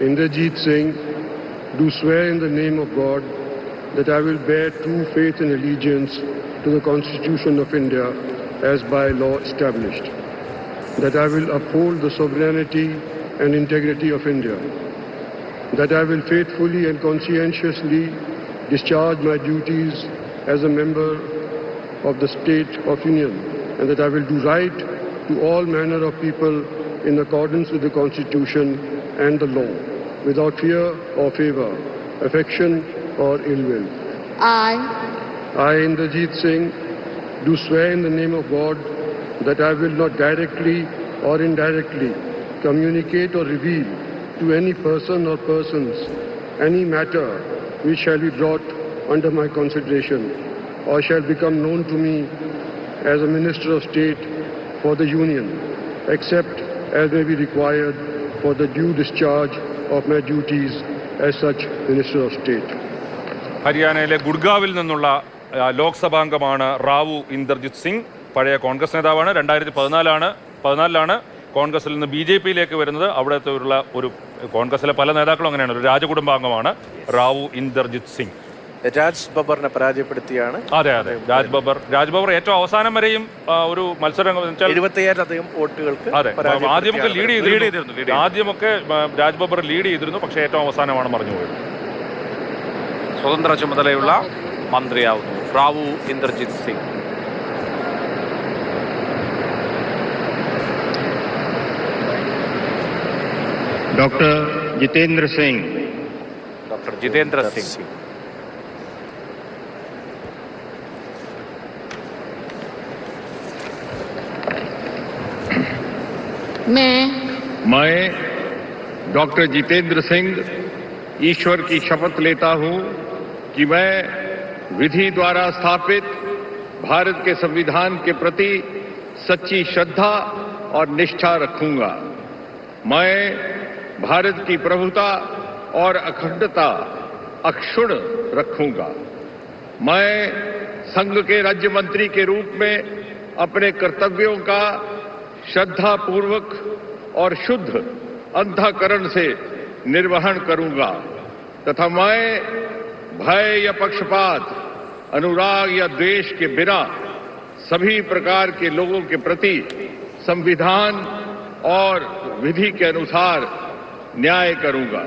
Inderjeet Singh, do swear in the name of God that I will bear true faith and allegiance to the Constitution of India as by law established, that I will uphold the sovereignty and integrity of India, that I will faithfully and conscientiously discharge my duties as a member of the State of Union, and that I will do right to all manner of people in accordance with the Constitution and the law, without fear or favour, affection or ill will. I, Inderjeet Singh, do swear in the name of God that I will not directly or indirectly communicate or reveal to any person or persons any matter which shall be brought under my consideration or shall become known to me as a Minister of State for the Union, except as may be required for the due discharge of my duties as such Minister of State. ഹരിയാനയിലെ ഗുഡ്ഗാവിൽ നിന്നുള്ള ലോക്സഭാംഗമാണ് റാവു ഇന്ദർജിത് സിംഗ്. പഴയ കോൺഗ്രസ് നേതാവാണ്. 2014-ലാണ് കോൺഗ്രസിൽ നിന്ന് BJP-യിലേക്ക് വരുന്നത്. അവിടുത്തെ ഒരു കോൺഗ്രസിലെ പല നേതാക്കളും അങ്ങനെയാണ്, ഒരു രാജകുടുംബാംഗമാണ് റാവു ഇന്ദർജിത് സിംഗ്. രാജ് ബബ്ബറിനെ പരാജയപ്പെടുത്തിയാണ്. അതെ, രാജ് ബബ്ബർ ഏറ്റവും അവസാനം വരെയും ഒരു മത്സരം 75,000 വോട്ടുകൾക്ക്. അതെ, ആദ്യമൊക്കെ ലീഡ് ചെയ്തിരുന്നു. ആദ്യമൊക്കെ രാജ് ബബ്ബർ ലീഡ് ചെയ്തിരുന്നു, പക്ഷേ ഏറ്റവും അവസാനമാണ് മറിഞ്ഞുപോയത്. സ്വതന്ത്ര ചുമതലയുള്ള മന്ത്രിയാവുന്നു റാവു ഇന്ദർജിത് സിംഗ്. डॉक्टर जितेंद्र सिंह. ഡോക്ടർ ജിതേന്ദ്ര സിംഗ്. मैं डॉक्टर जितेंद्र सिंह ईश्वर की शपथ लेता हूं कि मैं विधि द्वारा स्थापित भारत के संविधान के प्रति सच्ची श्रद्धा और निष्ठा रखूंगा. मैं भारत की प्रभुता और अखंडता अक्षुण्ण रखूंगा. मैं संघ के राज्य मंत्री के रूप में अपने कर्तव्यों का श्रद्धापूर्वक और शुद्ध अंतःकरण से निर्वहन करूंगा तथा मैं भय या पक्षपात, अनुराग या द्वेष के बिना सभी प्रकार के लोगों के प्रति संविधान और विधि के अनुसार न्याय करूंगा.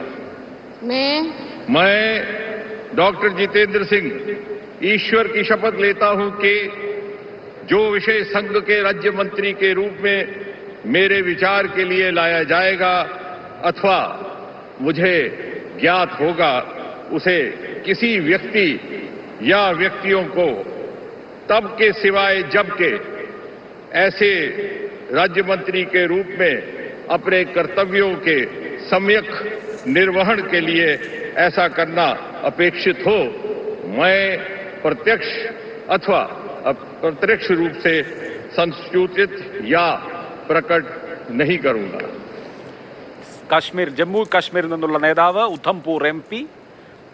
मैं डॉक्टर जितेंद्र सिंह ईश्वर की शपथ लेता हूं कि जो विषय संघ के राज्य मंत्री के रूप में मेरे विचार के लिए लाया जाएगा अथवा मुझे ज्ञात होगा, उसे किसी व्यक्ति या व्यक्तियों को तब के सिवाय जबकि ऐसे राज्य मंत्री के रूप में अपने कर्तव्यों के सम्यक निर्वहन के लिए ऐसा करना अपेक्षित हो, मैं प्रत्यक्ष अथवा अप्रत्यक्ष रूप से संसूचित या प्रकट नहीं करूंगा. ജമ്മു കാശ്മീരിൽ നിന്നുള്ള നേതാവ് ഉധംപൂർ MP.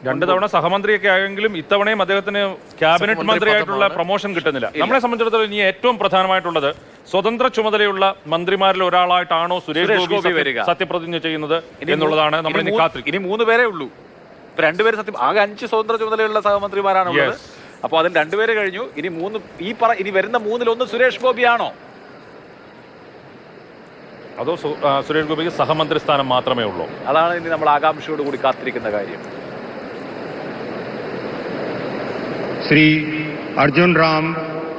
2 തവണ സഹമന്ത്രിയൊക്കെ ആയെങ്കിലും ഇത്തവണയും അദ്ദേഹത്തിന് ക്യാബിനറ്റ് മന്ത്രിയായിട്ടുള്ള പ്രൊമോഷൻ കിട്ടുന്നില്ല. നമ്മളെ സംബന്ധിച്ചിടത്തോളം ഇനി ഏറ്റവും പ്രധാനമായിട്ടുള്ളത് സ്വതന്ത്ര ചുമതലയുള്ള മന്ത്രിമാരിൽ ഒരാളായിട്ടാണോ സുരേഷ് ഗോപി സത്യപ്രതിജ്ഞ ചെയ്യുന്നത് എന്നുള്ളതാണ് നമ്മൾ ഇനി കാത്തിരിക്കും. ഇനി 3 പേരേ ഉള്ളൂ. 2 പേര് ആകെ 5 സ്വതന്ത്ര ചുമതലയുള്ള സഹമന്ത്രിമാരാണുള്ളത്. അപ്പോൾ അതിൽ 2 പേര് കഴിഞ്ഞു. ഇനി ഇനി വരുന്ന 3-ൽ സുരേഷ് ഗോപിയാണോ അതോ സുരേഷ് ഗോപിക്ക് സഹമന്ത്രി സ്ഥാനം മാത്രമേ ഉള്ളൂ? അതാണ് ഇനി നമ്മൾ ആകാംക്ഷയോടുകൂടി കാത്തിരിക്കുന്ന കാര്യം. श्री अर्जुन राम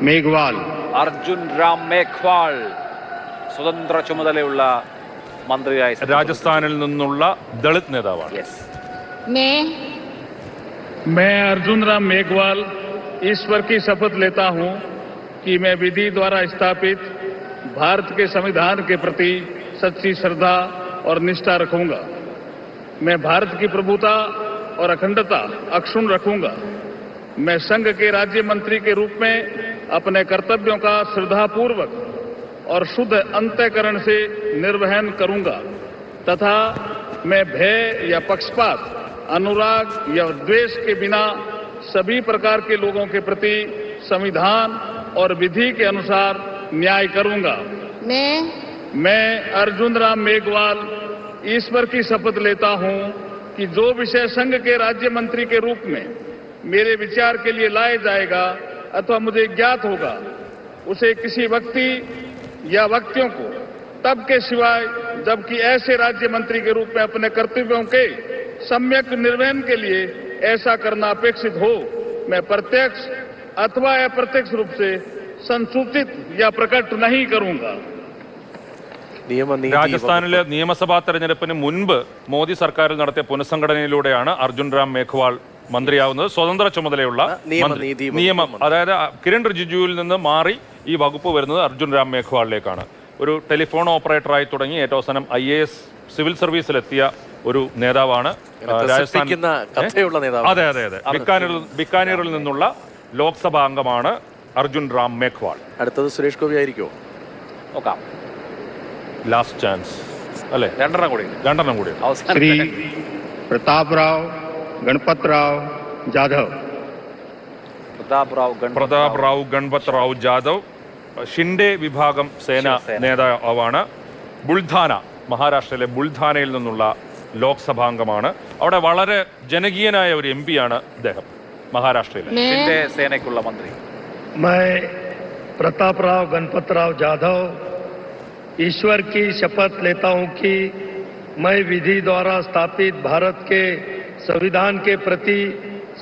मेघवाल. സ്വതന്ത്ര ചുമതലയുള്ള മന്ത്രിയായി രാജസ്ഥാനിൽ നിന്നുള്ള ദളിത് നേതാവാണ്. मैं अर्जुन राम मेघवाल ईश्वर की शपथ लेता हूं कि मैं विधि द्वारा स्थापित भारत के संविधान के प्रति सच्ची श्रद्धा और निष्ठा रखूंगा. मैं भारत की प्रभुता और अखंडता अक्षुण्ण रखूंगा. मैं संघ के राज्य मंत्री के रूप में अपने कर्तव्यों का श्रद्धापूर्वक और शुद्ध अंतःकरण से निर्वहन करूंगा तथा मैं भय या पक्षपात, अनुराग या द्वेष के बिना सभी प्रकार के लोगों के प्रति संविधान और विधि के अनुसार न्याय करूंगा. मैं अर्जुन राम मेघवाल ईश्वर की शपथ लेता हूं कि जो विषय संघ के राज्य मंत्री के रूप में मेरे विचार के लिए लाया जाएगा अथवा मुझे ज्ञात होगा, उसे किसी व्यक्ति या व्यक्तियों को तब के सिवाय जबकि ऐसे राज्य मंत्री के रूप में अपने कर्तव्यों के सम्यक निर्वहन के लिए ऐसा करना अपेक्षित हो, मैं प्रत्यक्ष अथवा अप्रत्यक्ष रूप से संसूचित या प्रकट नहीं करूंगा. രാജസ്ഥാനിലെ നിയമസഭാ തെരഞ്ഞെടുപ്പിന് മുൻപ് മോദി സർക്കാരിൽ നടത്തിയ പുനഃസംഘടനയിലൂടെയാണ് അർജുൻ റാം മേഘ്വാൾ മന്ത്രിയാവുന്നത്. സ്വതന്ത്ര ചുമതലയുള്ള നിയമം, അതായത് കിരൺ റിജിജുവിൽ നിന്ന് മാറി ഈ വകുപ്പ് വരുന്നത് അർജുൻ റാം മേഘ്വാളിലേക്കാണ്. ഒരു ടെലിഫോൺ ഓപ്പറേറ്ററായി തുടങ്ങി ഏറ്റവും അവസാനം IAS സിവിൽ സർവീസിലെത്തിയ ഒരു നേതാവാണ്. രാജസ്ഥാൻ, അതെ അതെ അതെ, ബിക്കാനീറിൽ നിന്നുള്ള ലോക്സഭാ അംഗമാണ് അർജുൻ റാം മേഘ്വാൾ. അടുത്തത് സുരേഷ് ഗോപി ആയിരിക്കുമോ? നോക്കാം. ലാസ്റ്റ് ചാൻസ് അല്ലേ? രണ്ടെണ്ണം കൂടി. श्री प्रताप राव गणपत राव जाधव. പ്രതാപ് റാവു ഗൺപത് റാവു ജാദവ് ഷിൻഡെ വിഭാഗം സേന നേതാവാണ്. ബുൾധാന, മഹാരാഷ്ട്രയിലെ ബുൾധാനയിൽ നിന്നുള്ള ലോക്സഭാംഗമാണ്. അവിടെ വളരെ ജനകീയനായ ഒരു MP ആണ് അദ്ദേഹം, മഹാരാഷ്ട്രയിലെ ഷിൻഡെ സേനയ്ക്കുള്ള മന്ത്രി. मैं प्रताप राव गणपत राव जाधव ईश्वर की शपथ लेता हूं कि मैं विधि द्वारा स्थापित भारत के संविधान के प्रति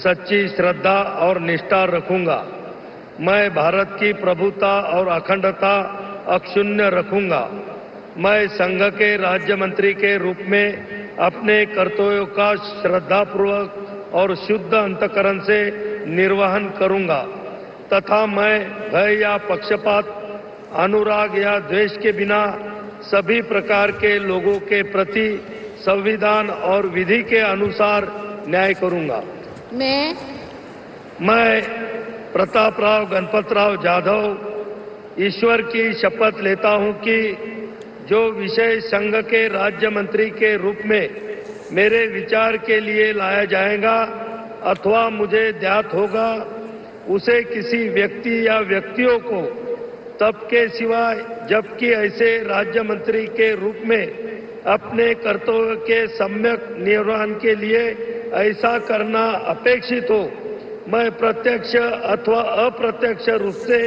सच्ची श्रद्धा और निष्ठा रखूंगा. मैं भारत की प्रभुता और अखंडता अक्षुण्ण रखूंगा. मैं संघ के राज्य मंत्री के रूप में अपने कर्तव्यों का श्रद्धापूर्वक और शुद्ध अंतकरण से निर्वहन करूंगा तथा मैं भय या पक्षपात, अनुराग या द्वेष के बिना सभी प्रकार के लोगों के प्रति संविधान और विधि के अनुसार न्याय करूंगा. मैं प्रताप राव गणपत राव जाधव ईश्वर की शपथ लेता हूं कि जो विषय संघ के राज्य मंत्री के रूप में मेरे विचार के लिए लाया जाएगा अथवा मुझे ज्ञात होगा, उसे किसी व्यक्ति या व्यक्तियों को तब के सिवाय जबकि ऐसे राज्य मंत्री के रूप में अपने कर्तव्य के सम्यक निर्वहन के लिए ऐसा करना अपेक्षित हो, मैं प्रत्यक्ष अथवा अप्रत्यक्ष रूप से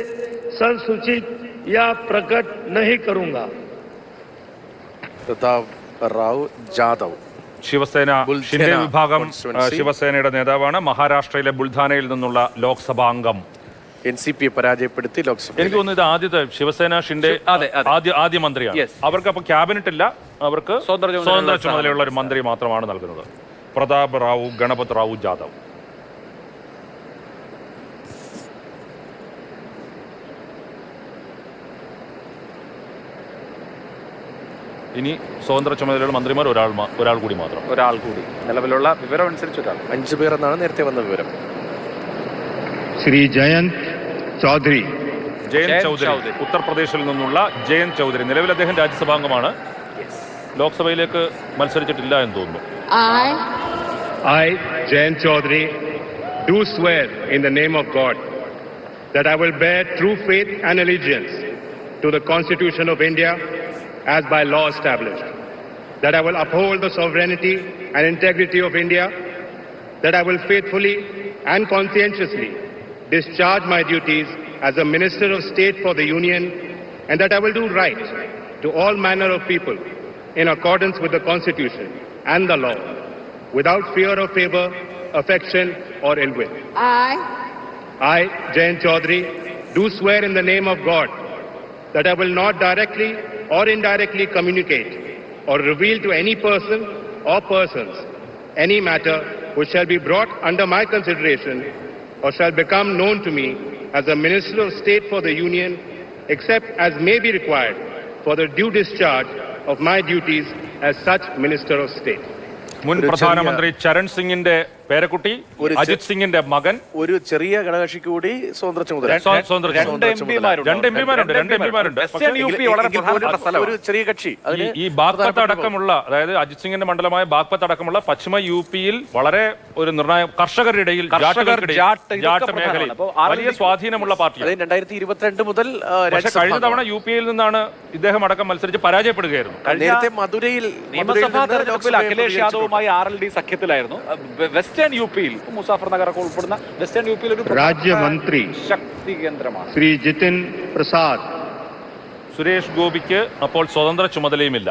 संसूचित या प्रकट नहीं करूंगा. പ്രതാപ് റാവു ജാദവ്, ശിവസേന ഷിൻഡെ വിഭാഗം ശിവസേനയുടെ നേതാവാണ്. മഹാരാഷ്ട്രയിലെ ബുൾധാനയിൽ നിന്നുള്ള ലോക്സഭാംഗം. NCP പരാജയപ്പെടുത്തി ലോക്സഭ. എനിക്ക് തോന്നുന്നു ഇത് ആദ്യത്തെ ശിവസേന ഷിൻഡെ ആദ്യ മന്ത്രിയാണ്. അവർക്ക് അപ്പൊ ക്യാബിനറ്റ് ഇല്ല, അവർക്ക് സ്വതന്ത്ര ചുമതലയുള്ള ഒരു മന്ത്രി മാത്രമാണ് നൽകുന്നത്. പ്രതാപ് റാവു ഗണപത് റാവു ജാദവ്. ഇനി സ്വതന്ത്ര ചുമതലയുള്ള മന്ത്രിമാർ ഒരാൾ കൂടി മാത്രം. നിലവിലുള്ള വിവരം അനുസരിച്ച് 5 പേർ എന്നാണ് നേരത്തെ വന്ന വിവരം. श्री जयंत चौधरी. ജയന്ത് ചൗധരി, ഉത്തർപ്രദേശിൽ നിന്നുള്ള ജയന്ത് ചൗധരി. നിലവിൽ അദ്ദേഹം രാജ്യസഭാംഗമാണ്. ലോക്സഭയിലേക്ക് മത്സരിച്ചിട്ടില്ല എന്ന് തോന്നുന്നു. I, Jayant Chaudhary, do swear in the name of God that I will bear true faith and allegiance to the Constitution of India as by law established, that I will uphold the sovereignty and integrity of India, that I will faithfully and conscientiously discharge my duties as a Minister of State for the Union, and that I will do right to all manner of people in accordance with the Constitution and the law, without fear or favor, affection or ill will. I, Jayant Chaudhary, do swear in the name of God that I will not directly or indirectly communicate or reveal to any person or persons any matter which shall be brought under my consideration or shall become known to me as a Minister of State for the Union, except as may be required for the due discharge of my duties as such Minister of State. മുൻ പ്രധാനമന്ത്രി ചരൺ സിംഗിന്റെ പേരക്കുട്ടി അജിത് സിംഗിന്റെ മകൻ. ഒരു ചെറിയ ഘടകകക്ഷിക്ക് കൂടി സ്വതന്ത്ര ചുമതല. രണ്ട് എം പിമാരുണ്ട്. ഒരു ചെറിയ കക്ഷി ഈ ബാഗ്പത്ത് അടക്കമുള്ള, അതായത് അജിത് സിംഗിന്റെ മണ്ഡലമായ ബാഗ്പത്ത് അടക്കമുള്ള പശ്ചിമ UP-യിൽ വളരെ ഒരു നിർണായക കർഷകരുടെ ഇടയിൽ ജാട്ട് മേഖലയിൽ വലിയ സ്വാധീനമുള്ള പാർട്ടി. 2022 മുതൽ പക്ഷേ കഴിഞ്ഞ തവണ UP-യിൽ നിന്നാണ് ഇദ്ദേഹം അടക്കം മത്സരിച്ച് പരാജയപ്പെടുകയായിരുന്നു. നേരത്തെ മധുരയിൽ നിയമസഭാ തെരഞ്ഞെടുപ്പിൽ അഖിലേഷ് യാദവുമായി RLD സഖ്യത്തിലായിരുന്നു. വെസ്റ്റേൺ UP-യിൽ മുസാഫർ നഗറൊക്കെ ഉൾപ്പെടുന്ന വെസ്റ്റേൺ UP-യിൽ ഒരു राज्य मंत्री ശക്തി കേന്ദ്രമാണ്. श्री जितिन प्रसाद. സുരേഷ് ഗോപിക്ക് അപ്പോൾ സ്വതന്ത്ര ചുമതലയുമില്ല.